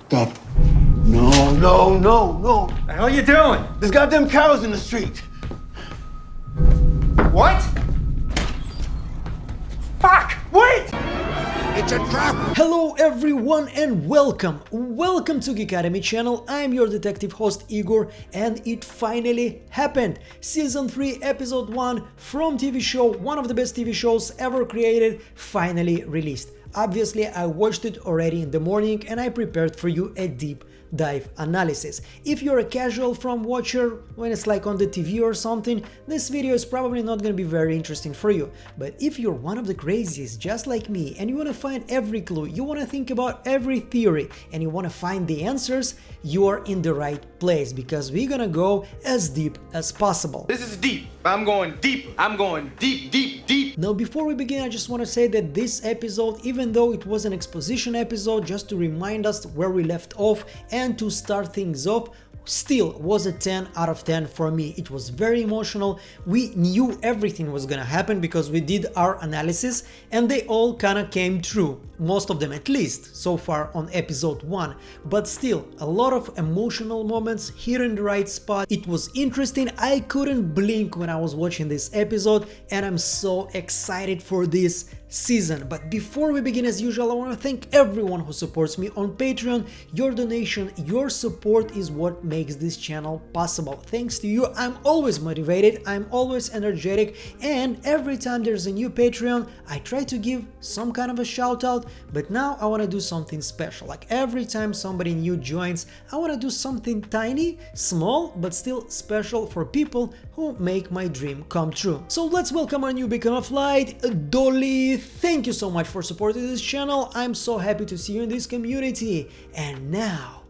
Stop. No. What the hell are you doing? There's goddamn cows in the street. What? Fuck! Wait! It's a trap. Hello everyone and welcome to Geek Academy channel. I'm your detective host Igor, and it finally happened. Season 3 episode 1 from TV show, one of the best TV shows ever created, finally released. Obviously I watched it already in the morning and I prepared for you a deep dive analysis. If you're a casual From watcher, when it's like on the TV or something, this video is probably not going to be very interesting for you. But if you're one of the crazies just like me and you want to find every clue, you want to think about every theory and you want to find the answers, you're in the right place, because we're gonna go as deep as possible. This is deep. I'm going deep. I'm going deep. Now before we begin, I just want to say that this episode, even though it was an exposition episode just to remind us where we left off and to start things off, still was a 10 out of 10 for me. It was very emotional. We knew everything was gonna happen because we did our analysis and they all kinda came true. Most of them, at least so far on episode 1, but still a lot of emotional moments here in the right spot. It was interesting. I couldn't blink when I was watching this episode and I'm so excited for this season. But before we begin, as usual, I want to thank everyone who supports me on Patreon. Your donation, your support is what makes this channel possible. Thanks to you, I'm always motivated, I'm always energetic, and every time there's a new Patreon, I try to give some kind of a shout out. But now I want to do something special. Like every time somebody new joins, I want to do something tiny, small, but still special for people who make my dream come true. So let's welcome our new beacon of light, Dolly. Thank you so much for supporting this channel. I'm so happy to see you in this community. And now,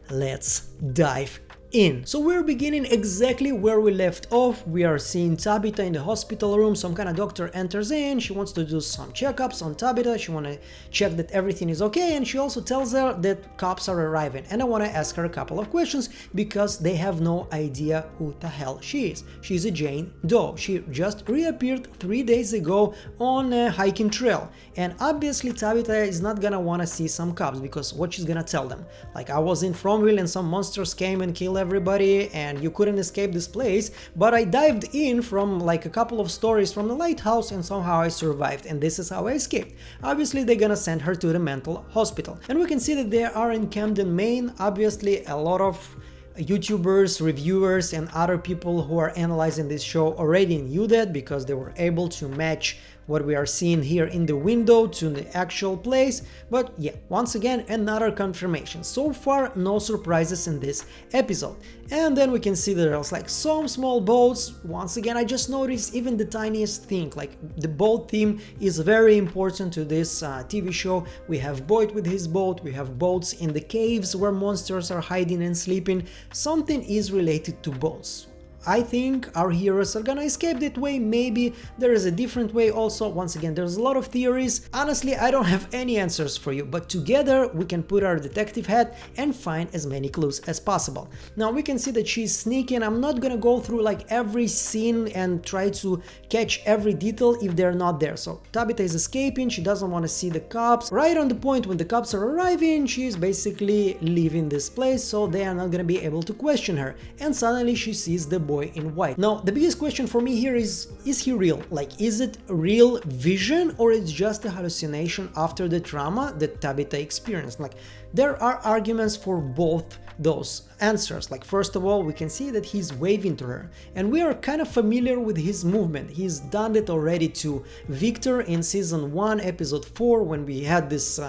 let's dive in. So we're beginning exactly where we left off. We are seeing Tabitha in the hospital room. Some kind of doctor enters in. She wants to do some checkups on Tabitha. She wants to check that everything is okay, and she also tells her that cops are arriving. And I want to ask her a couple of questions because they have no idea who the hell she is. She's a Jane Doe. She just reappeared 3 days ago on a hiking trail, and obviously Tabitha is not gonna want to see some cops, because what she's gonna tell them, like, I was in Fromville and some monsters came and killed everybody and you couldn't escape this place, but I dived in from like a couple of stories from the lighthouse and somehow I survived, and this is how I escaped. Obviously they're gonna send her to the mental hospital, and we can see that they are in Camden, Maine. Obviously a lot of YouTubers, reviewers and other people who are analyzing this show already knew that, because they were able to match what we are seeing here in the window to the actual place. But yeah, once again, another confirmation. So far, no surprises in this episode. And then we can see that there's like some small boats. Once again, I just noticed even the tiniest thing, like the boat theme is very important to this TV show. We have Boyd with his boat, we have boats in the caves where monsters are hiding and sleeping. Something is related to boats. I think our heroes are gonna escape that way. Maybe there is a different way also. Once again, there's a lot of theories. Honestly, I don't have any answers for you, but together we can put our detective hat and find as many clues as possible. Now we can see that she's sneaking. I'm not gonna go through like every scene and try to catch every detail if they're not there. So Tabitha is escaping, she doesn't want to see the cops. Right on the point when the cops are arriving, she's basically leaving this place, so they are not gonna be able to question her. And suddenly she sees the boy in white. Now the biggest question for me here is he real? Like, is it real vision or it's just a hallucination after the trauma that Tabitha experienced? Like, there are arguments for both those answers. Like, first of all, we can see that he's waving to her and we are kind of familiar with his movement. He's done it already to Victor in season 1 episode 4 when we had this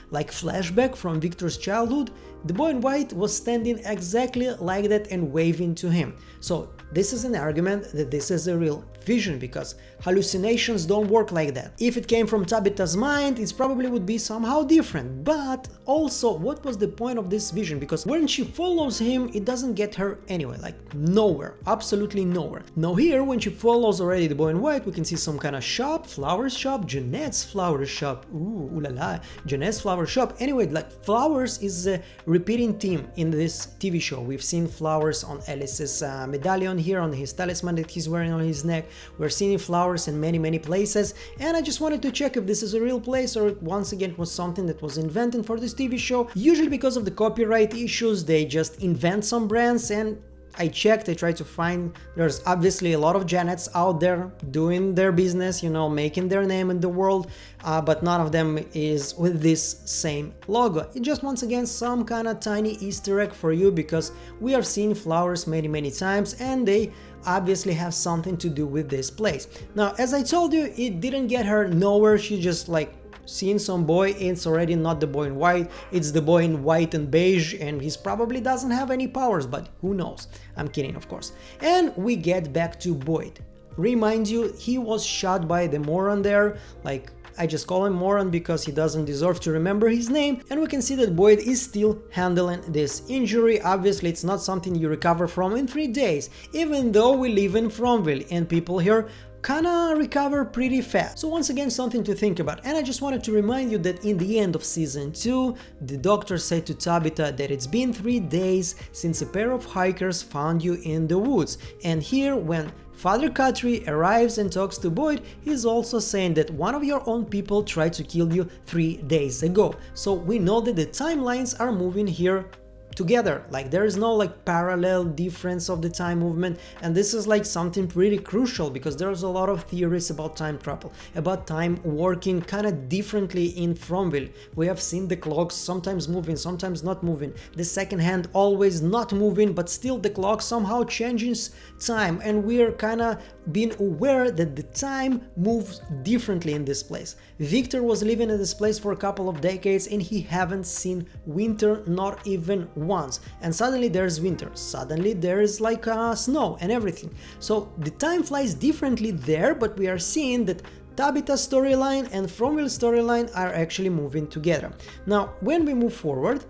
like flashback from Victor's childhood. The boy in white was standing exactly like that and waving to him. So this is an argument that this is a real vision, because hallucinations don't work like that. If it came from Tabitha's mind, it probably would be somehow different. But also, what was the point of this vision? Because when she follows him, it doesn't get her anywhere, like nowhere, absolutely nowhere. Now here, when she follows already the boy in white, we can see some kind of shop, flowers shop, Jeanette's flower shop. Ooh la la, Jeanette's flower shop. Anyway, like flowers is a repeating theme in this TV show. We've seen flowers on Alice's medallion, on here on his talisman that he's wearing on his neck. We're seeing flowers in many places, and I just wanted to check if this is a real place or once again was something that was invented for this TV show. Usually because of the copyright issues, they just invent some brands, and I checked, I tried to find, there's obviously a lot of Janets out there doing their business, you know, making their name in the world, but none of them is with this same logo. It's just once again some kind of tiny Easter egg for you, because we are seeing flowers many times and they obviously have something to do with this place. Now, as I told you, it didn't get her nowhere. She just like seeing some boy. It's already not the boy in white, it's the boy in white and beige, and he's probably doesn't have any powers, but who knows. I'm kidding, of course. And we get back to Boyd. Remind you, he was shot by the moron there, like I just call him moron because he doesn't deserve to remember his name, and we can see that Boyd is still handling this injury. Obviously it's not something you recover from in 3 days, even though we live in Fromville and people here kinda recover pretty fast. So once again, something to think about. And I just wanted to remind you that in the end of season 2, the doctor said to Tabitha that it's been 3 days since a pair of hikers found you in the woods. And here, when Father Guthrie arrives and talks to Boyd, he's also saying that one of your own people tried to kill you 3 days ago. So we know that the timelines are moving here together, like there is no like parallel difference of the time movement, and this is like something pretty crucial because there's a lot of theories about time travel, about time working kind of differently in Fromville. We have seen the clocks sometimes moving, sometimes not moving, the second hand always not moving, but still the clock somehow changes time, and we are kind of being aware that the time moves differently in this place. Victor was living in this place for a couple of decades and he haven't seen winter, not even once, and suddenly there's winter, suddenly there's like snow and everything. So the time flies differently there, but we are seeing that Tabitha's storyline and Fromville's storyline are actually moving together. Now, when we move forward,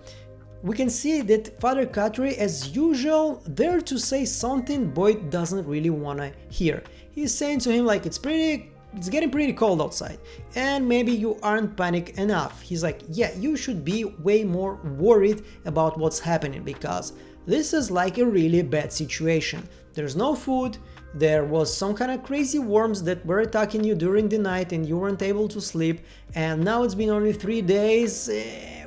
we can see that Father Guthrie, as usual, there to say something Boyd doesn't really wanna hear. He's saying to him like, it's getting pretty cold outside and maybe you aren't panicked enough. He's like, yeah, you should be way more worried about what's happening because this is like a really bad situation. There's no food, there was some kind of crazy worms that were attacking you during the night and you weren't able to sleep, and now it's been only 3 days,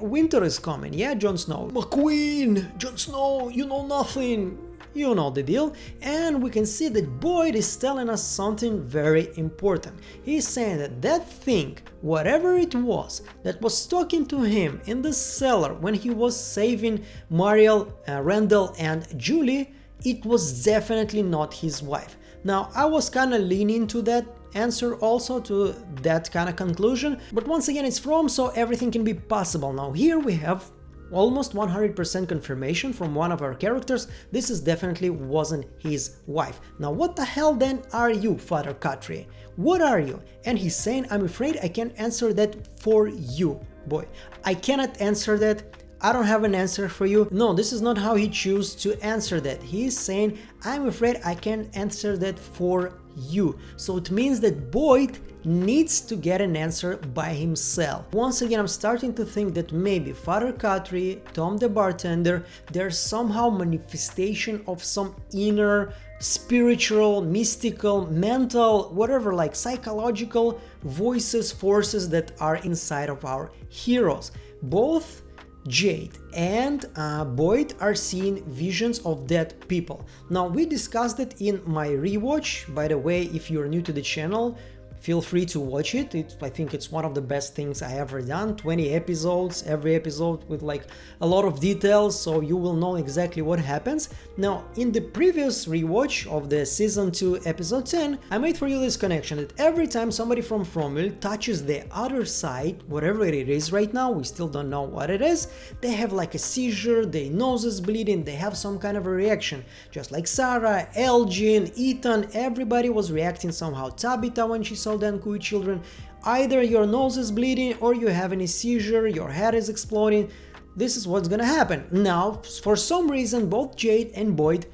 winter is coming, yeah, Jon Snow? McQueen! Jon Snow, you know nothing! You know the deal. And we can see that Boyd is telling us something very important. He's saying that that thing, whatever it was, that was talking to him in the cellar when he was saving Mariel, Randall and Julie, it was definitely not his wife. Now, I was kind of leaning to that answer, also to that kind of conclusion, but once again it's From, so everything can be possible. Now here we have almost 100% confirmation from one of our characters, this is definitely wasn't his wife. Now what the hell then are you, Father Guthrie? What are you? And he's saying, I'm afraid I can't answer that for you, boy. I cannot answer that. I don't have an answer for you. No, this is not how he chose to answer that. He's saying, I'm afraid I can't answer that for you. So it means that Boyd needs to get an answer by himself. Once again, I'm starting to think that maybe Father Guthrie, Tom the bartender, there's somehow manifestation of some inner spiritual, mystical, mental, whatever, like psychological voices, forces that are inside of our heroes. Both Jade and Boyd are seeing visions of dead people. Now, we discussed it in my rewatch. By the way, if you're new to the channel, feel free to watch it. I think it's one of the best things I ever done. 20 episodes, every episode with like a lot of details, so you will know exactly what happens. Now, in the previous rewatch of the season 2 episode 10, I made for you this connection that every time somebody from Fromville touches the other side, whatever it is right now, we still don't know what it is, they have like a seizure, their nose is bleeding, they have some kind of a reaction. Just like Sarah, Elgin, Ethan, everybody was reacting somehow. Tabitha, when she saw them cool children, either your nose is bleeding or you have any seizure, your head is exploding. This is what's gonna happen. Now, for some reason, both Jade and Boyd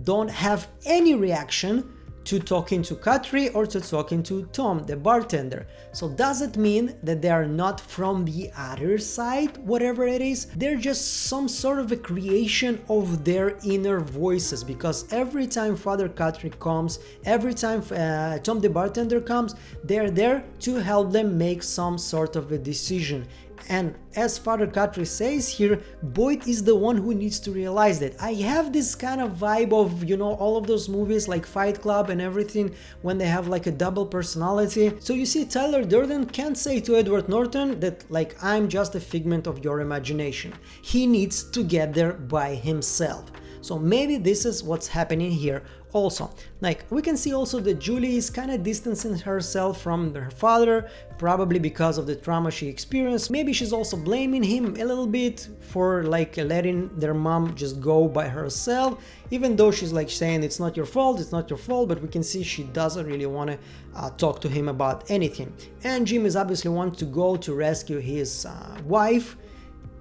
don't have any reaction to talking to Katri or to talking to Tom, the bartender. So does it mean that they are not from the other side, whatever it is? They're just some sort of a creation of their inner voices, because every time Father Katri comes, every time Tom the bartender comes, they're there to help them make some sort of a decision. And as Father Katri says here, Boyd is the one who needs to realize that. I have this kind of vibe of, you know, all of those movies like Fight Club and everything, when they have like a double personality. So you see, Tyler Durden can't say to Edward Norton that like, I'm just a figment of your imagination. He needs to get there by himself. So maybe this is what's happening here also. Like, we can see also that Julie is kind of distancing herself from her father, probably because of the trauma she experienced. Maybe she's also blaming him a little bit for like letting their mom just go by herself, even though she's like saying it's not your fault, it's not your fault, but we can see she doesn't really want to talk to him about anything. And Jim is obviously wants to go to rescue his wife.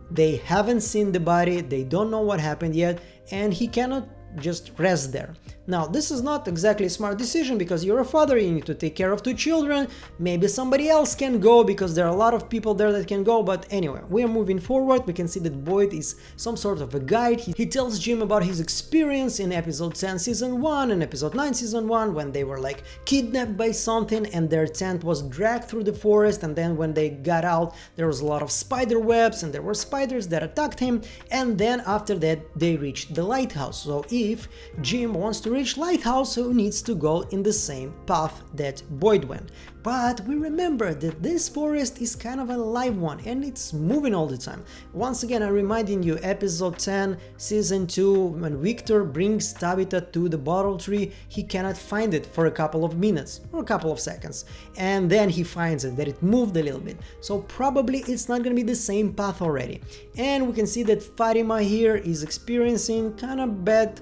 They haven't seen the body, they don't know what happened yet, and he cannot just rest there. Now, this is not exactly a smart decision, because you're a father, you need to take care of 2 children, maybe somebody else can go, because there are a lot of people there that can go, but anyway, we are moving forward. We can see that Boyd is some sort of a guide. He tells Jim about his experience in episode 10 season 1 and episode 9 season 1, when they were like kidnapped by something and their tent was dragged through the forest, and then when they got out there was a lot of spider webs and there were spiders that attacked him, and then after that they reached the lighthouse. So if Jim wants to reach lighthouse, he needs to go in the same path that Boyd went. But we remember that this forest is kind of a live one and it's moving all the time. Once again, I'm reminding you, episode 10 season 2, when Victor brings Tabitha to the bottle tree, he cannot find it for a couple of minutes or a couple of seconds, and then he finds it, that it moved a little bit. So probably it's not gonna be the same path already. And we can see that Fatima here is experiencing kind of bad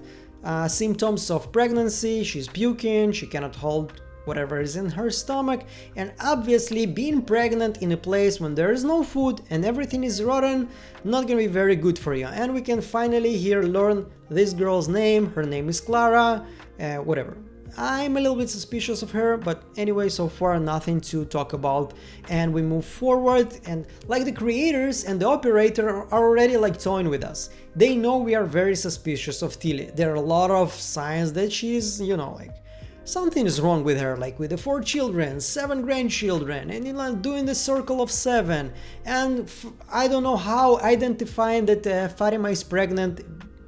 symptoms of pregnancy. She's puking, she cannot hold whatever is in her stomach, and obviously being pregnant in a place when there is no food and everything is rotten, not gonna be very good for you. And we can finally here learn this girl's name. Her name is Clara, whatever. I'm a little bit suspicious of her, but anyway, so far nothing to talk about, and we move forward. And like, the creators and the operator are already like toying with us. They know we are very suspicious of Tilly. There are a lot of signs that she's, you know, like something is wrong with her, like with the 4 children, 7 grandchildren, and you know, doing the circle of 7, and I don't know how identifying that Fatima is pregnant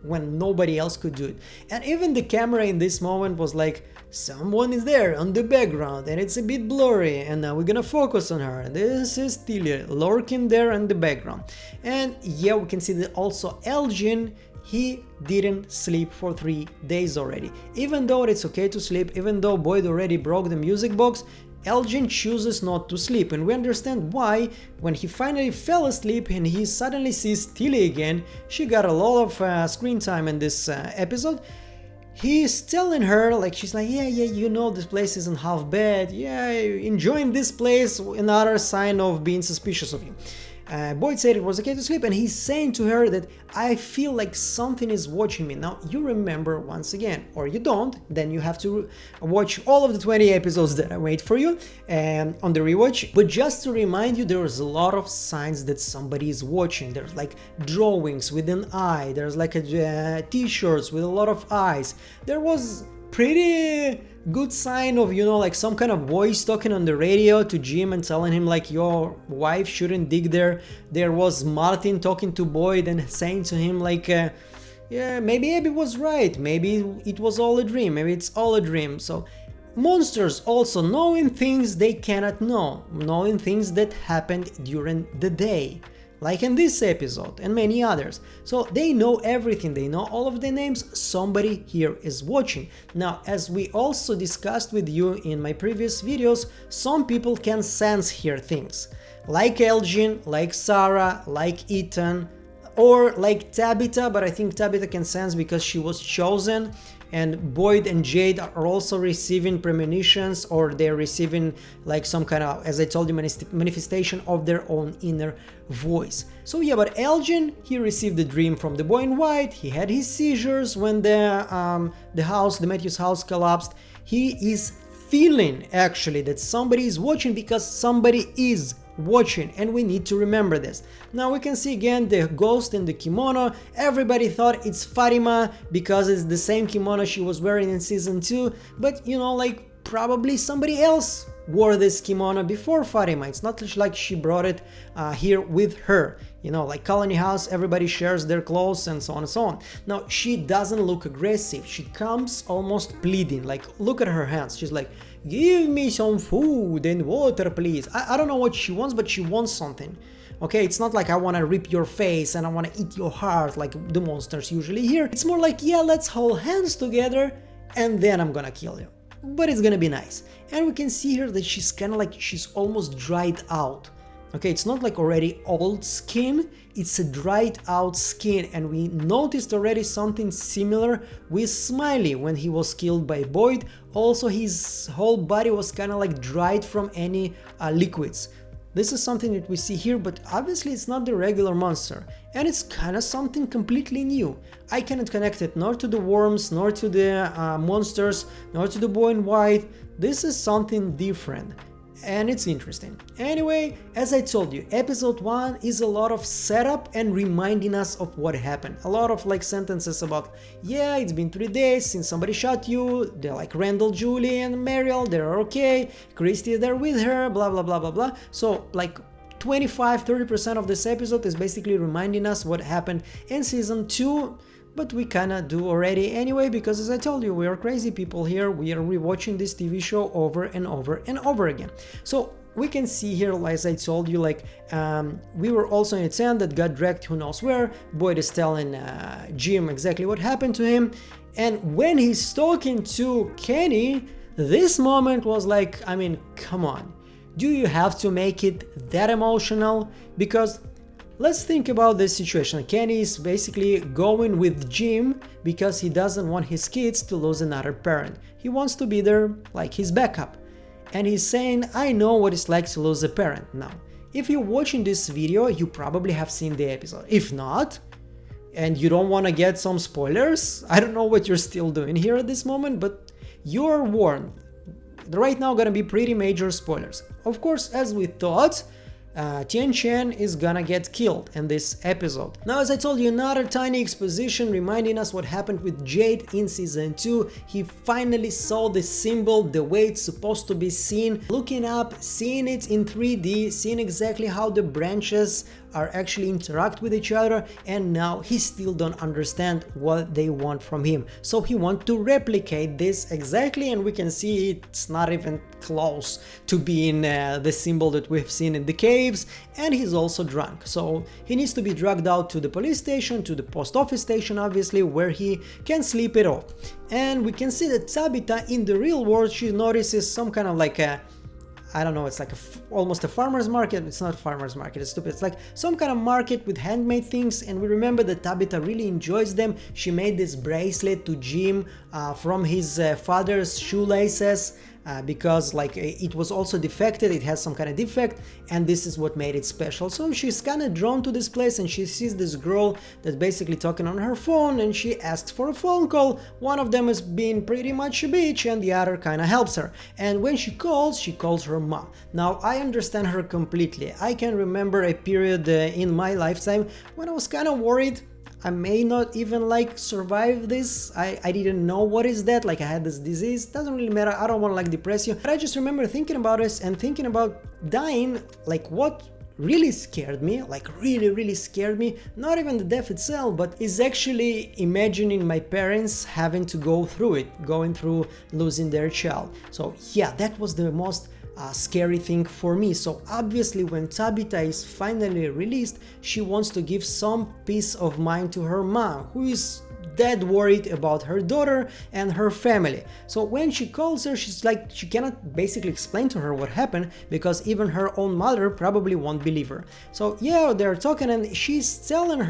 when nobody else could do it. And even the camera in this moment was like, someone is there on the background and it's a bit blurry, and now we're gonna focus on her, and this is Tilly lurking there in the background. And yeah, we can see that also Elgin, he didn't sleep for 3 days already. Even though it's okay to sleep, even though Boyd already broke the music box, Elgin chooses not to sleep, and we understand why. When he finally fell asleep and he suddenly sees Tilly again, she got a lot of screen time in this episode. He's telling her, like, she's like, yeah, you know, this place isn't half bad, yeah, enjoying this place, another sign of being suspicious of you. Boyd said it was okay to sleep, and he's saying to her that I feel like something is watching me. Now, you remember once again, or you don't, then you have to watch all of the 20 episodes that I made for you on the rewatch. But just to remind you, there's a lot of signs that somebody is watching. There's like drawings with an eye, there's like a t-shirts with a lot of eyes. There was pretty good sign of, you know, like some kind of voice talking on the radio to Jim and telling him like, your wife shouldn't dig there. There was Martin talking to Boyd and saying to him like, yeah, maybe Abby was right, maybe it was all a dream, maybe it's all a dream. So monsters also knowing things they cannot know, knowing things that happened during the day, like in this episode and many others. So they know everything, they know all of the names, somebody here is watching. Now, as we also discussed with you in my previous videos, some people can sense here things, like Elgin, like Sarah, like Ethan, or like Tabitha, but I think Tabitha can sense because she was chosen and Boyd and Jade are also receiving premonitions, or they're receiving like some kind of, as I told you, manifestation of their own inner voice. So yeah, but Elgin, he received the dream from the boy in white. He had his seizures when the Matthews house collapsed. He is feeling actually that somebody is watching, because somebody is watching, and we need to remember this. Now we can see again the ghost in the kimono. Everybody thought it's Fatima because it's the same kimono she was wearing in season 2, but you know, like probably somebody else wore this kimono before Fatima. It's not like she brought it here with her. You know, like Colony House, everybody shares their clothes and so on and so on. Now, she doesn't look aggressive. She comes almost pleading. Like, look at her hands. She's like, give me some food and water, please. I don't know what she wants, but she wants something. Okay, it's not like I want to rip your face and I want to eat your heart like the monsters usually here. It's more like, yeah, let's hold hands together and then I'm gonna kill you. But it's gonna be nice. And we can see here that she's kind of like, she's almost dried out. Okay, it's not like already old skin, it's a dried out skin, and we noticed already something similar with Smiley when he was killed by Boyd. Also, his whole body was kind of like dried from any liquids. This is something that we see here, but obviously it's not the regular monster, and it's kind of something completely new. I cannot connect it nor to the worms, nor to the monsters, nor to the boy in white. This is something different. And it's interesting. Anyway, as I told you, episode 1 is a lot of setup and reminding us of what happened. A lot of like sentences about, yeah, it's been 3 days since somebody shot you. They're like Randall, Julie, and Mariel, they're okay. Christy is there with her, blah, blah, blah, blah, blah. So like 25-30% of this episode is basically reminding us what happened in season 2. But we kinda do already anyway, because as I told you, we are crazy people here. We are rewatching this TV show over and over and over again. So we can see here, as I told you, like we were also in a tent that got dragged who knows where. Boyd is telling Jim exactly what happened to him. And when he's talking to Kenny, this moment was like, I mean, come on. Do you have to make it that emotional? Because let's think about this situation. Kenny is basically going with Jim because he doesn't want his kids to lose another parent. He wants to be there like his backup. And he's saying, I know what it's like to lose a parent. Now, if you're watching this video, you probably have seen the episode. If not, and you don't want to get some spoilers, I don't know what you're still doing here at this moment, but you're warned. Right now gonna be pretty major spoilers. Of course, as we thought, Tien Chen is gonna get killed in this episode. Now, as I told you, another tiny exposition reminding us what happened with Jade in season 2. He finally saw the symbol the way it's supposed to be seen, looking up, seeing it in 3D, seeing exactly how the branches are actually interact with each other, and now he still don't understand what they want from him. So he wants to replicate this exactly, and we can see it's not even close to being the symbol that we've seen in the caves, and he's also drunk. So he needs to be dragged out to the police station, to the post office station, obviously, where he can sleep it off. And we can see that Tabitha in the real world, she notices some kind of like a, I don't know, it's like almost a farmer's market. It's not a farmer's market, it's stupid. It's like some kind of market with handmade things, and we remember that Tabitha really enjoys them. She made this bracelet to Jim from his father's shoelaces because like it was also defected, it has some kind of defect, and this is what made it special. So she's kind of drawn to this place, and she sees this girl that's basically talking on her phone, and she asks for a phone call. One of them is being pretty much a bitch, and the other kind of helps her. And when she calls her mom. Now I understand her completely. I can remember a period in my lifetime when I was kind of worried I may not even like survive this. I didn't know what is that, like I had this disease. Doesn't really matter, I don't want to like depress you, but I just remember thinking about this and thinking about dying. Like what really scared me, like really scared me, not even the death itself, but is actually imagining my parents having to go through it, going through losing their child. So yeah, that was the most scary thing for me. So obviously when Tabitha is finally released, she wants to give some peace of mind to her mom, who is dead worried about her daughter and her family. So when she calls her, she's like, she cannot basically explain to her what happened because even her own mother probably won't believe her. So yeah, they're talking and she's telling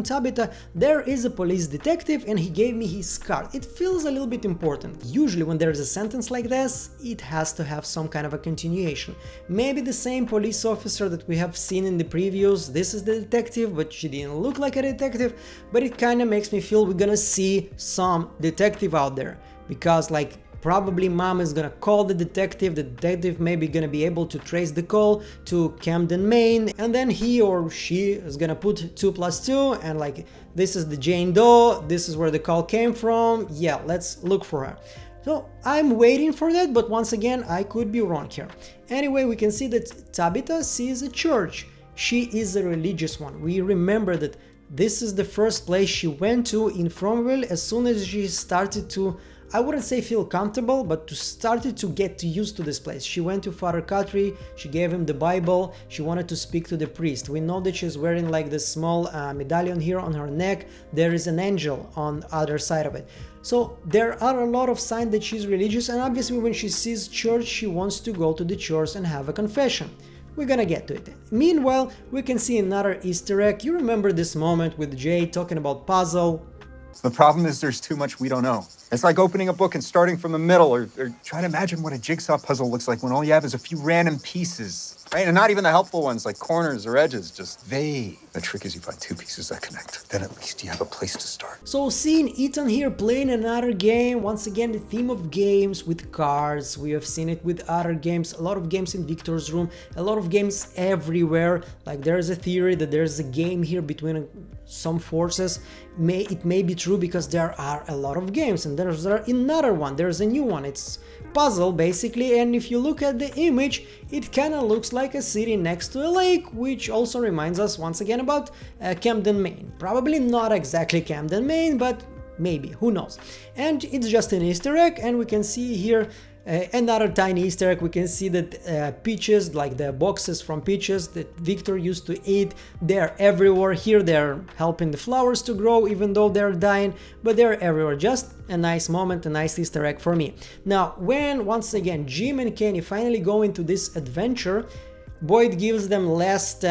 Tabitha, there is a police detective and he gave me his card. It feels a little bit important. Usually when there's a sentence like this, it has to have some kind of a continuation. Maybe the same police officer that we have seen in the previews, this is the detective, but she didn't look like a detective, but it kind of makes me feel we're gonna see some detective out there, because like probably mom is gonna call the detective maybe gonna be able to trace the call to Camden, Maine, and then he or she is gonna put 2 + 2 and like, this is the Jane Doe, this is where the call came from, yeah, let's look for her. So I'm waiting for that, but once again, I could be wrong here. Anyway, we can see that Tabitha sees a church. She is a religious one. We remember that this is the first place she went to in FROMMGM as soon as she started to, I wouldn't say feel comfortable, but started to get used to this place. She went to Father Guthrie, she gave him the Bible, she wanted to speak to the priest. We know that she's wearing like this small medallion here on her neck. There is an angel on the other side of it. So there are a lot of signs that she's religious, and obviously when she sees church, she wants to go to the church and have a confession. We're gonna get to it. Meanwhile, we can see another Easter egg. You remember this moment with Jay talking about puzzle? The problem is there's too much we don't know. It's like opening a book and starting from the middle, or try to imagine what a jigsaw puzzle looks like when all you have is a few random pieces, right? And not even the helpful ones like corners or edges, just vague. The trick is you find 2 pieces that connect. Then at least you have a place to start. So seeing Ethan here playing another game, once again the theme of games with cards, we have seen it with other games, a lot of games in Victor's room, a lot of games everywhere. Like there's a theory that there's a game here between some forces. It may be true because there are a lot of games, and there's another one, there's a new one, it's puzzle basically, and if you look at the image, it kind of looks like a city next to a lake, which also reminds us once again about Camden, Maine. Probably not exactly Camden, Maine, but maybe, who knows. And it's just an Easter egg, and we can see here another tiny Easter egg. We can see that peaches, like the boxes from peaches that Victor used to eat, they're everywhere. Here they're helping the flowers to grow even though they're dying, but they're everywhere. Just a nice moment, a nice Easter egg for me. Now, when once again Jim and Kenny finally go into this adventure, Boyd gives them last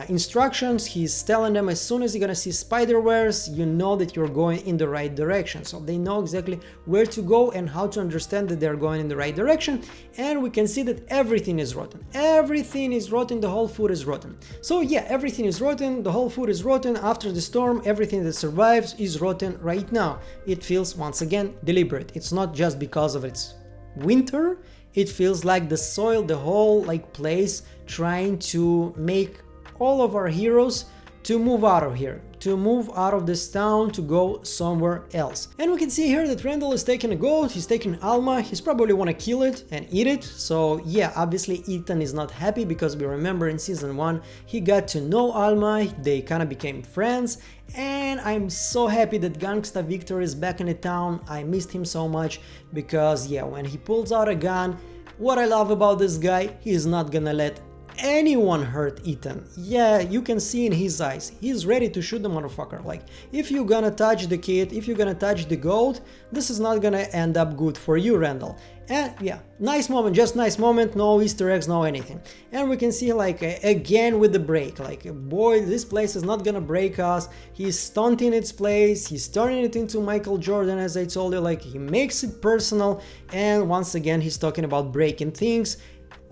instructions. He's telling them as soon as you're gonna see spiderwares, you know that you're going in the right direction. So they know exactly where to go and how to understand that they're going in the right direction. And we can see that everything is rotten. Everything is rotten, the whole food is rotten. So yeah, everything is rotten, the whole food is rotten. After the storm, everything that survives is rotten right now. It feels once again deliberate. It's not just because of its winter. It feels like the soil, the whole like place trying to make all of our heroes to move out of here, to move out of this town, to go somewhere else. And we can see here that Randall is taking a goat, he's taking Alma, he's probably want to kill it and eat it. So yeah, obviously Ethan is not happy because we remember in season 1 he got to know Alma, they kind of became friends. And I'm so happy that Gangsta Victor is back in the town. I missed him so much because yeah, when he pulls out a gun, what I love about this guy, he's not gonna let anyone hurt Ethan. Yeah, you can see in his eyes, he's ready to shoot the motherfucker. Like, if you're gonna touch the kid, if you're gonna touch the goat, this is not gonna end up good for you, Randall. And yeah, nice moment, just nice moment, no Easter eggs, no anything. And we can see like again with the break, like boy, this place is not gonna break us. He's stunting its place, he's turning it into Michael Jordan, as I told you, like he makes it personal. And once again, he's talking about breaking things.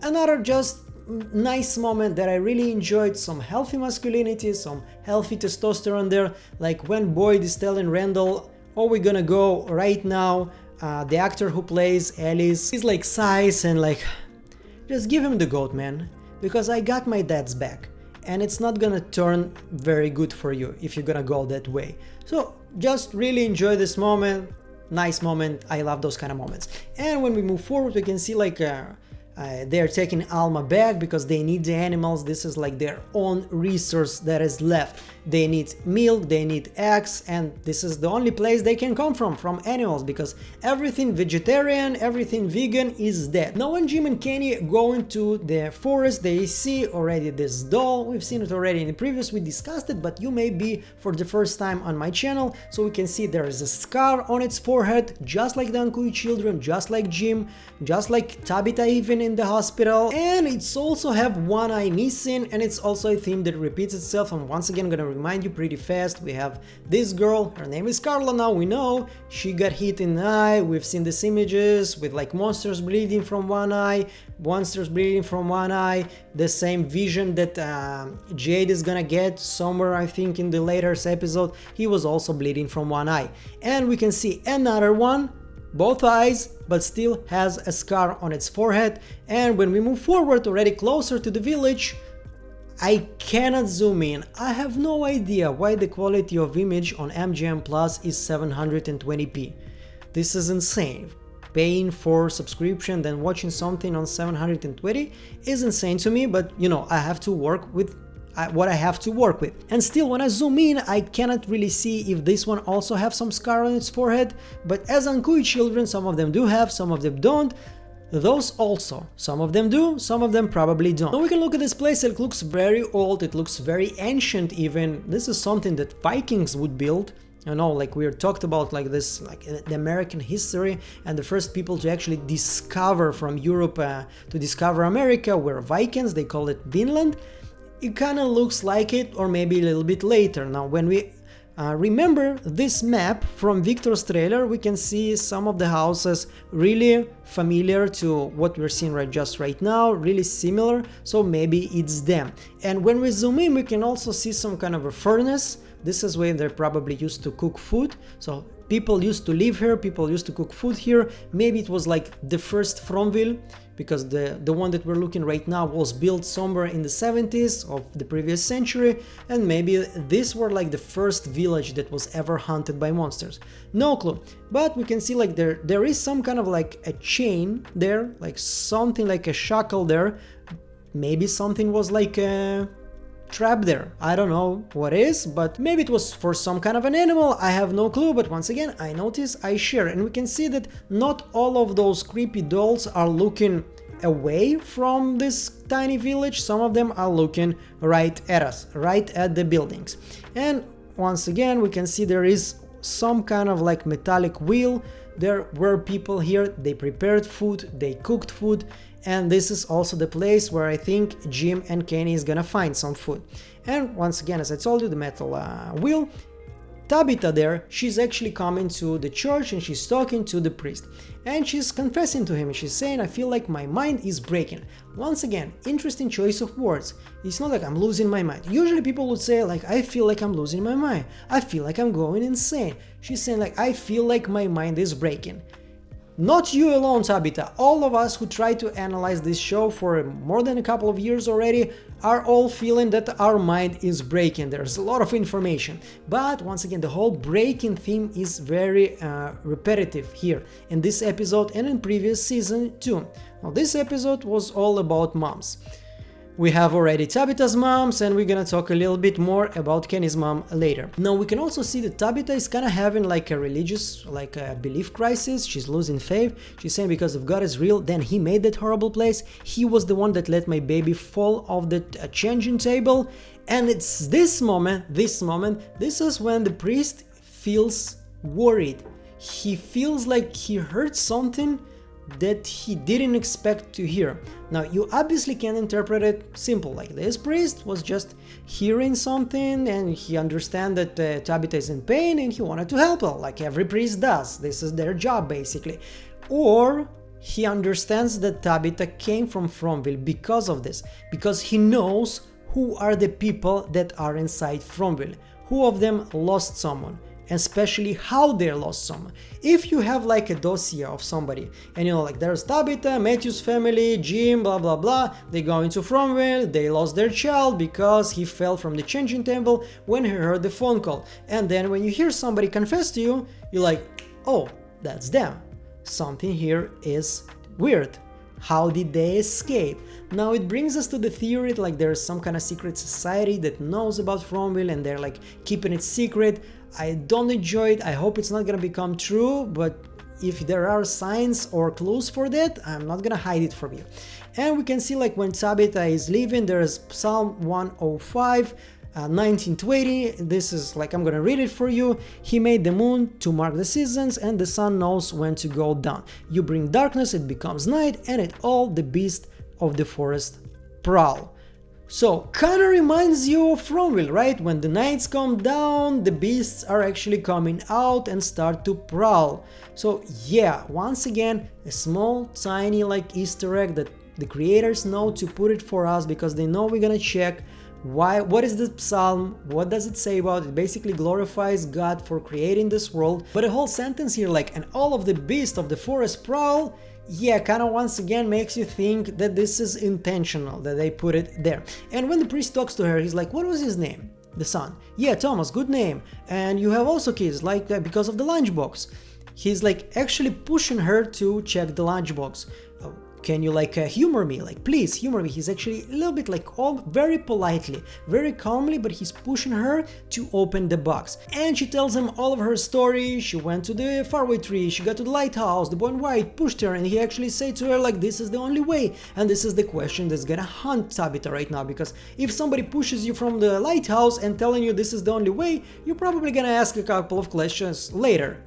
Another just nice moment that I really enjoyed, some healthy masculinity, some healthy testosterone there, like when Boyd is telling Randall, oh, we're gonna go right now. The actor who plays Alice, he's like sighs and like, just give him the goat, man, because I got my dad's back and it's not gonna turn very good for you if you're gonna go that way. So just really enjoy this moment, nice moment, I love those kind of moments. And when we move forward, we can see like they're taking Alma back because they need the animals. This is like their own resource that is left. They need milk, they need eggs, and this is the only place they can come from animals, because everything vegetarian, everything vegan is dead. Now when Jim and Kenny go into the forest, they see already this doll. We've seen it already in the previous, we discussed it, but you may be for the first time on my channel. So we can see there is a scar on its forehead, just like the Uncool children, just like Jim, just like Tabitha even in the hospital. And it's also have one eye missing, and it's also a theme that repeats itself. And once again, I'm gonna remind you pretty fast, we have this girl, her name is Carla. Now we know she got hit in the eye. We've seen these images with like monsters bleeding from one eye, the same vision that Jade is gonna get somewhere, I think in the later episode. He was also bleeding from one eye, and we can see another one, both eyes, but still has a scar on its forehead. And when we move forward already closer to the village, I cannot zoom in. I have no idea why the quality of image on MGM Plus is 720p. This is insane. Paying for subscription then watching something on 720 is insane to me, but you know, I have to work with what I have to work with. And still, when I zoom in, I cannot really see if this one also have some scar on its forehead, but as Ankui children, some of them do have, some of them don't. Those also, some of them do, some of them probably don't. Now we can look at this place. It looks very old, it looks very ancient even. This is something that Vikings would build. You know, like we talked about, like this, like the American history, and the first people to actually discover from Europe to discover America were Vikings. They call it Vinland. It kind of looks like it, or maybe a little bit later. Now when we remember this map from Victor's trailer, we can see some of the houses really familiar to what we're seeing right now, really similar, so maybe it's them. And when we zoom in, we can also see some kind of a furnace. This is where they're probably used to cook food, so people used to live here, people used to cook food here. Maybe it was like the first Fromville, because the one that we're looking right now was built somewhere in the 70s of the previous century, and maybe these were like the first village that was ever hunted by monsters. No clue, but we can see like there is some kind of like a chain there, like something like a shackle there. Maybe something was like a trap there. I don't know what is, but maybe it was for some kind of an animal. I have no clue, but once again, I notice, I share, and we can see that not all of those creepy dolls are looking away from this tiny village. Some of them are looking right at us, right at the buildings. And once again, we can see there is some kind of like metallic wheel. There were people here, they prepared food, they cooked food, and this is also the place where I think Jim and Kenny is gonna find some food. And once again, as I told you, the metal wheel, Tabitha there, she's actually coming to the church and she's talking to the priest. And she's confessing to him, she's saying, I feel like my mind is breaking. Once again, interesting choice of words. It's not like I'm losing my mind. Usually people would say like, I feel like I'm losing my mind. I feel like I'm going insane. She's saying like, I feel like my mind is breaking. Not you alone, Tabitha. All of us who try to analyze this show for more than a couple of years already are all feeling that our mind is breaking. There's a lot of information. But once again, the whole breaking theme is very repetitive here in this episode and in previous season too. Now, this episode was all about moms. We have already Tabitha's moms, and we're gonna talk a little bit more about Kenny's mom later. Now we can also see that Tabitha is kind of having like a religious, like a belief crisis. She's losing faith. She's saying because if God is real, then he made that horrible place. He was the one that let my baby fall off the changing table. And it's this moment, this is when the priest feels worried. He feels like he heard something that he didn't expect to hear. Now you obviously can interpret it simple, like this priest was just hearing something and he understands that Tabitha is in pain and he wanted to help her, like every priest does. This is their job basically. Or he understands that Tabitha came from Fromville because of this, because he knows who are the people that are inside Fromville, who of them lost someone, and especially how they lost someone. If you have like a dossier of somebody and you know like there's Tabitha, Matthew's family, Jim, blah blah blah, they go into Fromville, they lost their child because he fell from the changing table when he heard the phone call. And then when you hear somebody confess to you, you're like, oh, that's them. Something here is weird. How did they escape? Now it brings us to the theory like there's some kind of secret society that knows about FROMMGM and they're like keeping it secret. I don't enjoy it. I hope it's not gonna become true, but if there are signs or clues for that, I'm not gonna hide it from you. And we can see like when Tabitha is leaving, there's Psalm 105, 1920. This is like, I'm gonna read it for you. He made the moon to mark the seasons, and the sun knows when to go down. You bring darkness, it becomes night, and it all the beasts of the forest prowl. So kinda reminds you of FROMMGM, right? When the nights come down, the beasts are actually coming out and start to prowl. So yeah, once again, a small tiny like Easter egg that the creators know to put it for us because they know we're gonna check what is the psalm, what does it say about it. Basically glorifies God for creating this world. But a whole sentence here like, and all of the beasts of the forest prowl, yeah, kind of once again makes you think that this is intentional, that they put it there. And when the priest talks to her, he's like, what was his name? The son. Yeah, Thomas, good name. And you have also kids, like because of the lunchbox. He's like actually pushing her to check the lunchbox. Can you like humor me? Like, please humor me. He's actually a little bit like all very politely, very calmly, but he's pushing her to open the box. And she tells him all of her story. She went to the faraway tree, she got to the lighthouse, the boy in white pushed her, and he actually said to her like, this is the only way. And this is the question that's gonna haunt Tabitha right now, because if somebody pushes you from the lighthouse and telling you this is the only way, you're probably gonna ask a couple of questions later,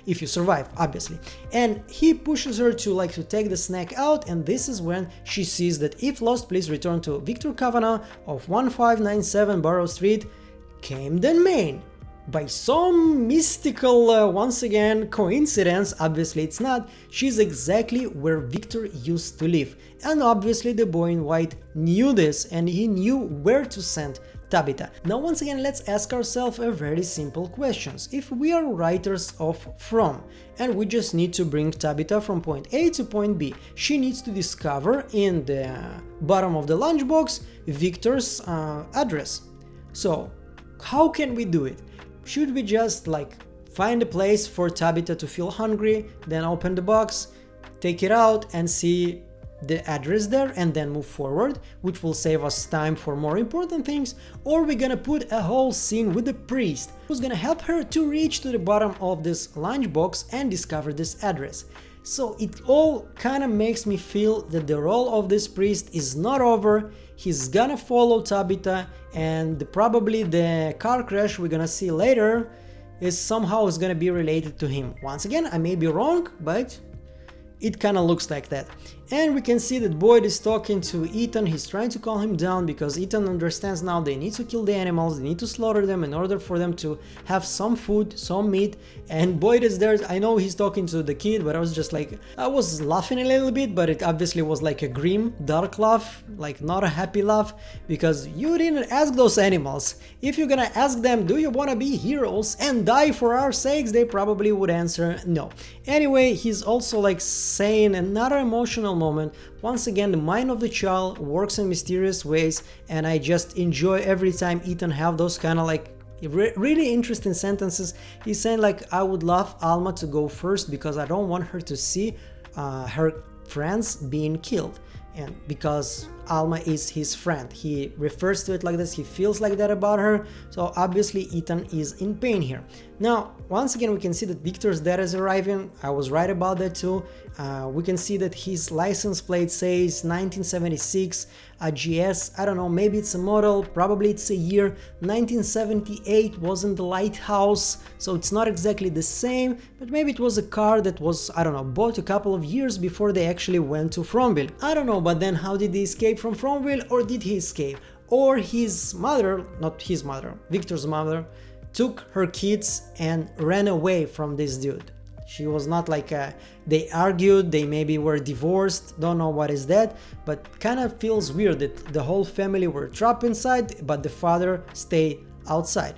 if you survive, obviously. And he pushes her to take the snack out, and this is when she sees that if lost, please return to Victor Kavanagh of 1597 Barrow Street, Camden, Maine. By some mystical, once again, coincidence, obviously it's not, she's exactly where Victor used to live. And obviously the boy in white knew this, and he knew where to send Tabitha. Now once again, let's ask ourselves a very simple question. If we are writers of From, and we just need to bring Tabitha from point A to point B, she needs to discover in the bottom of the lunchbox Victor's address. So how can we do it? Should we just find a place for Tabitha to feel hungry, then open the box, take it out and see the address there and then move forward, which will save us time for more important things? Or we're gonna put a whole scene with the priest who's gonna help her to reach to the bottom of this lunchbox and discover this address. So it all kind of makes me feel that the role of this priest is not over. He's gonna follow Tabitha, and probably the car crash we're gonna see later is gonna be related to him. Once again, I may be wrong, but it kind of looks like that. And we can see that Boyd is talking to Ethan. He's trying to calm him down because Ethan understands now they need to kill the animals, they need to slaughter them in order for them to have some food, some meat. And Boyd is there. I know he's talking to the kid, but I was laughing a little bit, but it obviously was like a grim, dark laugh, not a happy laugh, because you didn't ask those animals. If you're gonna ask them, do you wanna be heroes and die for our sakes, they probably would answer no. Anyway, he's also saying another emotional moment. Once again, the mind of the child works in mysterious ways, and I just enjoy every time Ethan have those kind of really interesting sentences. He's saying I would love Alma to go first because I don't want her to see her friends being killed, and because Alma is his friend, he refers to it like this, he feels like that about her. So obviously Ethan is in pain here. Now once again, we can see that Victor's dad is arriving. I was right about that too. We can see that his license plate says 1976 GS. I don't know, maybe it's a model, probably it's a year. 1978 wasn't the lighthouse, so it's not exactly the same, but maybe it was a car that was, I don't know, bought a couple of years before they actually went to FROMMGM. I don't know, but then how did he escape from FROMMGM, or did he escape? Or his mother, not his mother, Victor's mother, took her kids and ran away from this dude. She was not they argued, they maybe were divorced, don't know what is that, but kind of feels weird that the whole family were trapped inside, but the father stayed outside.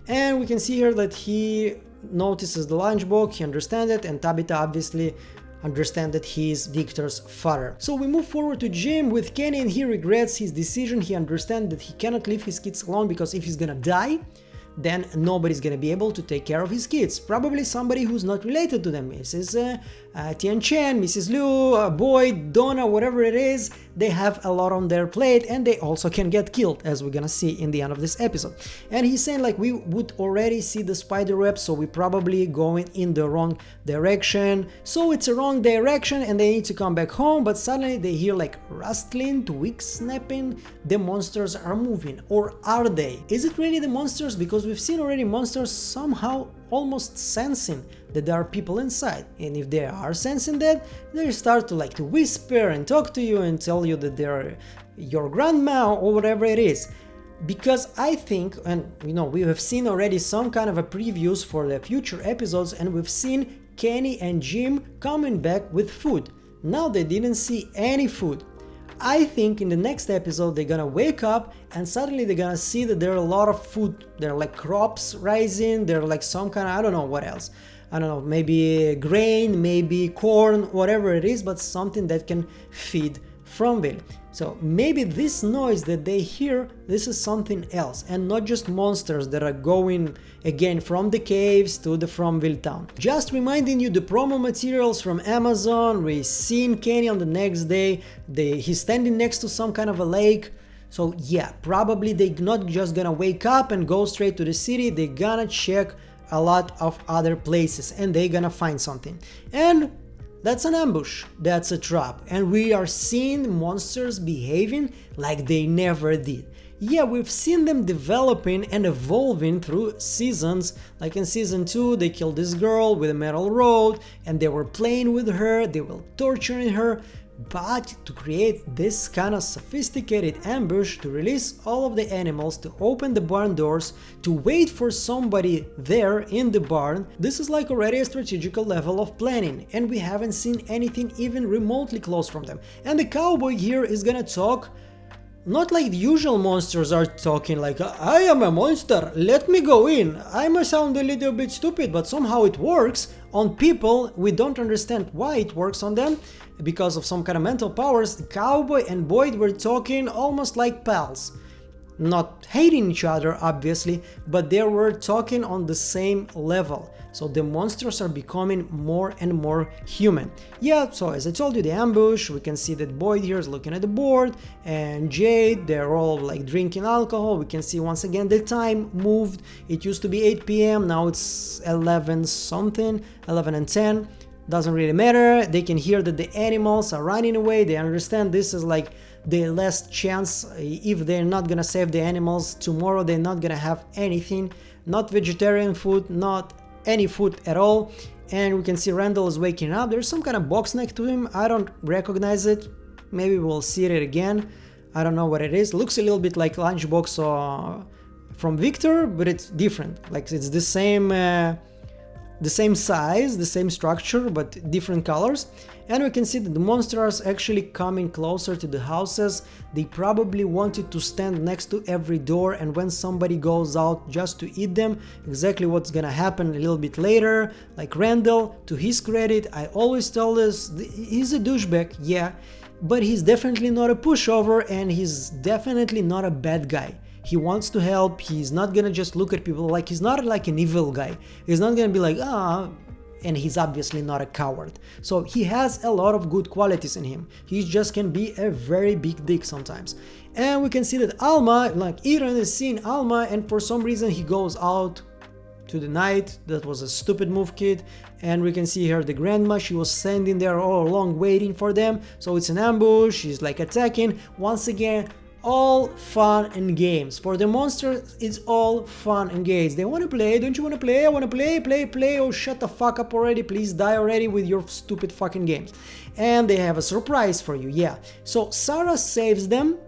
And we can see here that he notices the lunchbox, he understands it, and Tabitha obviously understand that he is Victor's father. So we move forward to Jim with Kenny, and he regrets his decision. He understands that he cannot leave his kids alone because if he's gonna die, then nobody's gonna be able to take care of his kids. Probably somebody who's not related to them, Mrs. Tian Chen, Mrs. Liu, Boyd, Donna, whatever it is, they have a lot on their plate and they also can get killed, as we're gonna see in the end of this episode. And he's saying like we would already see the spider web, so we're probably going in the wrong direction. So it's a wrong direction and they need to come back home, but suddenly they hear like rustling, twigs snapping. The monsters are moving, or are they? Is it really the monsters? Because we've seen already monsters somehow almost sensing that there are people inside, and if they are sensing that, they start to whisper and talk to you and tell you that they're your grandma or whatever it is. Because I think, and we have seen already some kind of a previews for the future episodes, and we've seen Kenny and Jim coming back with food. Now they didn't see any food. I think in the next episode they're gonna wake up and suddenly they're gonna see that there are a lot of food. There are like crops rising, there are like some kind of, I don't know what else. I don't know, maybe grain, maybe corn, whatever it is, but something that can feed FROMville. So maybe this noise that they hear, this is something else and not just monsters that are going again from the caves to the FROMville town. Just reminding you, the promo materials from Amazon, we seen Kenny on the next day, he's standing next to some kind of a lake. So yeah, probably they're not just gonna wake up and go straight to the city, they're gonna check a lot of other places and they're gonna find something. And that's an ambush, that's a trap, and we are seeing monsters behaving like they never did. Yeah, we've seen them developing and evolving through seasons, like in season 2 they killed this girl with a metal rod and they were playing with her, they were torturing her, but to create this kind of sophisticated ambush, to release all of the animals, to open the barn doors, to wait for somebody there in the barn, this is like already a strategical level of planning, and we haven't seen anything even remotely close from them. And the cowboy here is gonna talk not like the usual monsters are talking, like I am a monster, let me go in. I might sound a little bit stupid, but somehow it works on people. We don't understand why it works on them, because of some kind of mental powers. The cowboy and Boyd were talking almost like pals, not hating each other obviously, but they were talking on the same level. So the monsters are becoming more and more human. Yeah, so as I told you, the ambush, we can see that Boyd here is looking at the board, and Jade, they're all like drinking alcohol. We can see once again the time moved. It used to be 8 p.m, now it's 11 something, 11 and 10. Doesn't really matter. They can hear that the animals are running away. They understand this is like the last chance. If they're not gonna save the animals tomorrow, they're not gonna have anything, not vegetarian food, not any food at all. And we can see Randall is waking up. There's some kind of box next to him. I don't recognize it. Maybe we'll see it again. I don't know what it is. Looks a little bit like lunchbox from Victor, but it's different. Like it's the same size, the same structure, but different colors. And we can see that the monsters are actually coming closer to the houses. They probably wanted to stand next to every door, and when somebody goes out just to eat them, exactly what's gonna happen a little bit later. Like Randall, to his credit, I always tell this, he's a douchebag, yeah, but he's definitely not a pushover and he's definitely not a bad guy. He wants to help, he's not gonna just look at people like, he's not like an evil guy. He's not gonna be like, and he's obviously not a coward. So he has a lot of good qualities in him. He just can be a very big dick sometimes. And we can see that Alma, like Eren is seeing Alma, and for some reason he goes out to the night. That was a stupid move, kid. And we can see her, the grandma, she was standing there all along waiting for them. So it's an ambush, she's like attacking. Once again, all fun and games. For the monsters, it's all fun and games. They want to play, don't you want to play? I want to play, play. Oh, shut the fuck up already, please die already with your stupid fucking games. And they have a surprise for you, yeah. So Sarah saves them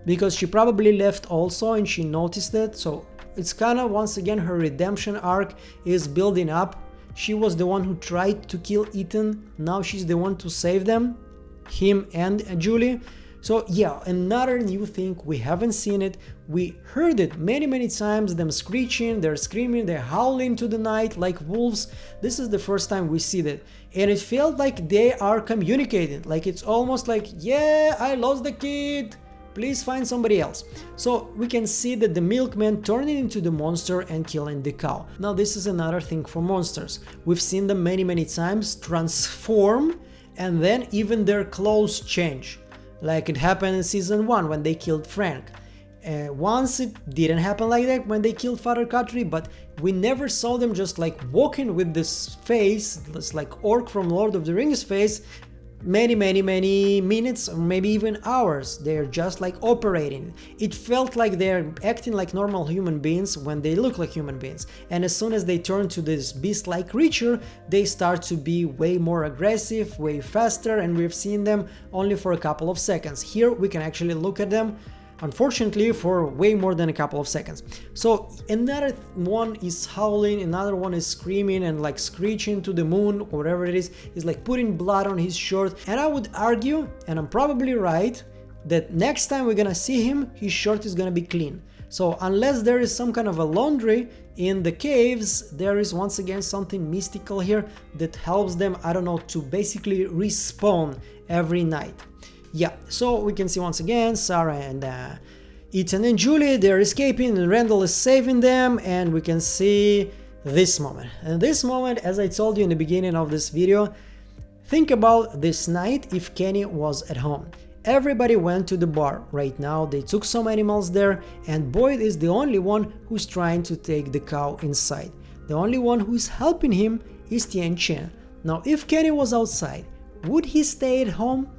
because she probably left also and she noticed it. So it's kind of, once again, her redemption arc is building up. She was the one who tried to kill Ethan, now she's the one to save them, him and Julie. So yeah, another new thing, we haven't seen it, we heard it many times, them screeching, they're screaming, they're howling to the night like wolves. This is the first time we see that, and it felt like they are communicating, like it's almost like, yeah, I lost the kid, please find somebody else. So we can see that the milkman turning into the monster and killing the cow. Now this is another thing for monsters. We've seen them many times transform and then even their clothes change. Like it happened in season 1 when they killed Frank. Once it didn't happen like that when they killed Father Cutlery, but we never saw them just like walking with this face, this like orc from Lord of the Rings face, many minutes or maybe even hours. They're just like operating. It felt like they're acting like normal human beings when they look like human beings, and as soon as they turn to this beast-like creature, they start to be way more aggressive, way faster, and we've seen them only for a couple of seconds. Here we can actually look at them, unfortunately, for way more than a couple of seconds. So another one is howling, another one is screaming and like screeching to the moon, or whatever it is. He's like putting blood on his shirt, and I would argue, and I'm probably right, that next time we're gonna see him, his shirt is gonna be clean. So unless there is some kind of a laundry in the caves, there is once again something mystical here that helps them, I don't know, to basically respawn every night. Yeah, so we can see once again Sarah and Ethan and Julie, they're escaping and Randall is saving them, and we can see this moment. And this moment, as I told you in the beginning of this video, think about this night if Kenny was at home. Everybody went to the bar right now, they took some animals there, and Boyd is the only one who's trying to take the cow inside. The only one who's helping him is Tian Chen. Now if Kenny was outside, would he stay at home?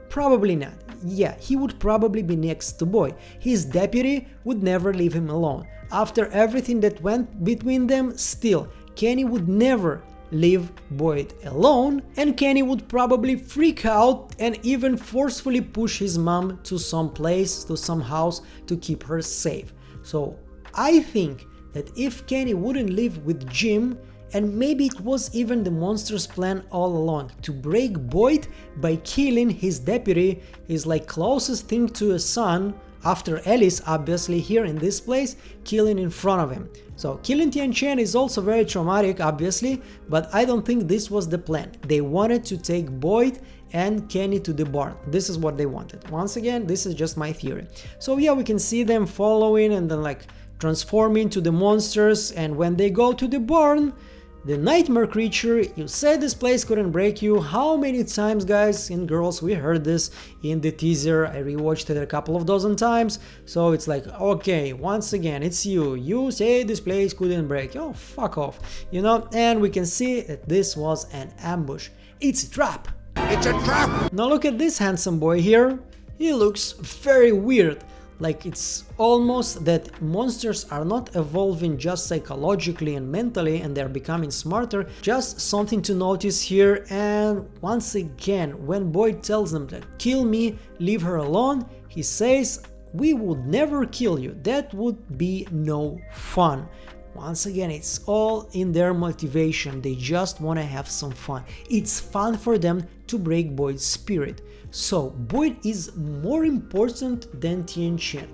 Probably not. Yeah, he would probably be next to Boyd. His deputy would never leave him alone. After everything that went between them, still, Kenny would never leave Boyd alone, and Kenny would probably freak out and even forcefully push his mom to some place, to some house, to keep her safe. So I think that if Kenny wouldn't live with Jim, and maybe it was even the monster's plan all along, to break Boyd by killing his deputy, his like closest thing to a son, after Alice obviously here in this place, killing in front of him. So killing Tian Chen is also very traumatic obviously, but I don't think this was the plan. They wanted to take Boyd and Kenny to the barn. This is what they wanted. Once again, this is just my theory. So yeah, we can see them following and then like transforming to the monsters, and when they go to the barn, the nightmare creature, you said this place couldn't break you. How many times, guys and girls, we heard this in the teaser? I rewatched it a couple of dozen times. So it's like, okay, once again, it's you. You say this place couldn't break. Oh, fuck off. You know, and we can see that this was an ambush. It's a trap. It's a trap! Now look at this handsome boy here. He looks very weird. Like it's almost that monsters are not evolving just psychologically and mentally and they're becoming smarter. Just something to notice here. And once again, when Boyd tells them that kill me, leave her alone, he says, we would never kill you. That would be no fun. Once again, it's all in their motivation. They just want to have some fun. It's fun for them to break Boyd's spirit. So Boyd is more important than Tian Chen.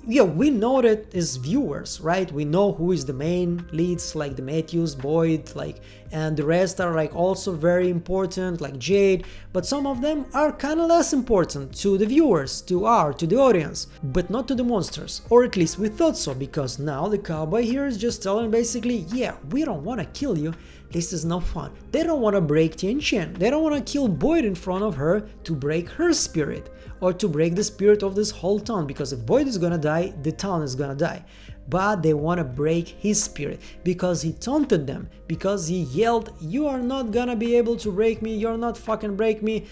Yeah, we know that as viewers, right? We know who is the main leads, like the Matthews, Boyd, like, and the rest are like also very important, like Jade, but some of them are kind of less important to the viewers, to the audience, but not to the monsters, or at least we thought so, because now the cowboy here is just telling basically, yeah, we don't want to kill you, this is no fun. They don't want to break Tian Chen, they don't want to kill Boyd in front of her to break her spirit, or to break the spirit of this whole town, because if Boyd is gonna die, the town is gonna die. But they want to break his spirit, because he taunted them, because he yelled, you are not gonna be able to break me, you're not fucking break me,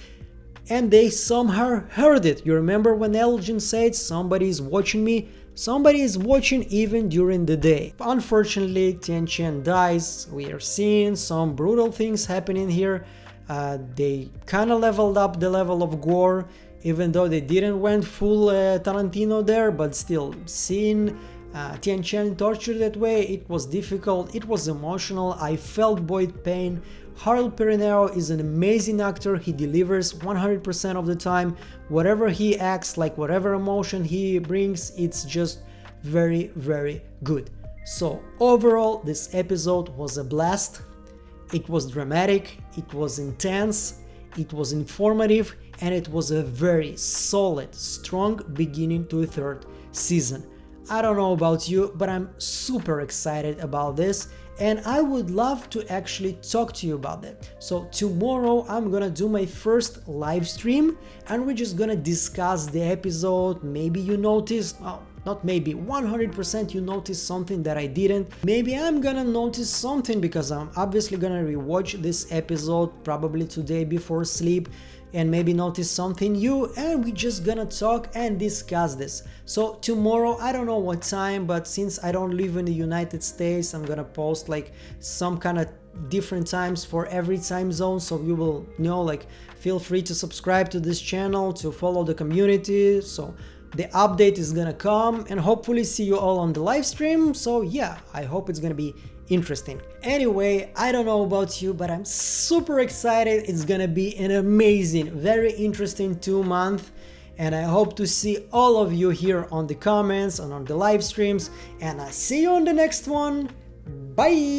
and they somehow heard it. You remember when Elgin said, somebody is watching me? Somebody is watching even during the day. Unfortunately, Tian Chen dies. We are seeing some brutal things happening here. They kind of leveled up the level of gore, even though they didn't went full Tarantino there, but still, seeing Tian Chen tortured that way, it was difficult, it was emotional, I felt Boyd pain. Harold Perrineau is an amazing actor, he delivers 100% of the time. Whatever he acts, like whatever emotion he brings, it's just very, very good. So overall, this episode was a blast. It was dramatic, it was intense, it was informative, and it was a very solid, strong beginning to a third season. I don't know about you, but I'm super excited about this, and I would love to actually talk to you about that. So tomorrow I'm gonna do my first live stream, and we're just gonna discuss the episode. Maybe you noticed, well, not maybe, 100% you noticed something that I didn't. Maybe I'm gonna notice something because I'm obviously gonna rewatch this episode probably today before sleep, and maybe notice something new, and we're just gonna talk and discuss this. So tomorrow, I don't know what time, but since I don't live in the United States, I'm gonna post like some kind of different times for every time zone, so you will know. Like, feel free to subscribe to this channel, to follow the community, so the update is gonna come, and hopefully see you all on the live stream. So yeah, I hope it's gonna be interesting. Anyway, I don't know about you, but I'm super excited. It's gonna be an amazing, very interesting 2 months, and I hope to see all of you here on the comments and on the live streams, and I see you on the next one. Bye.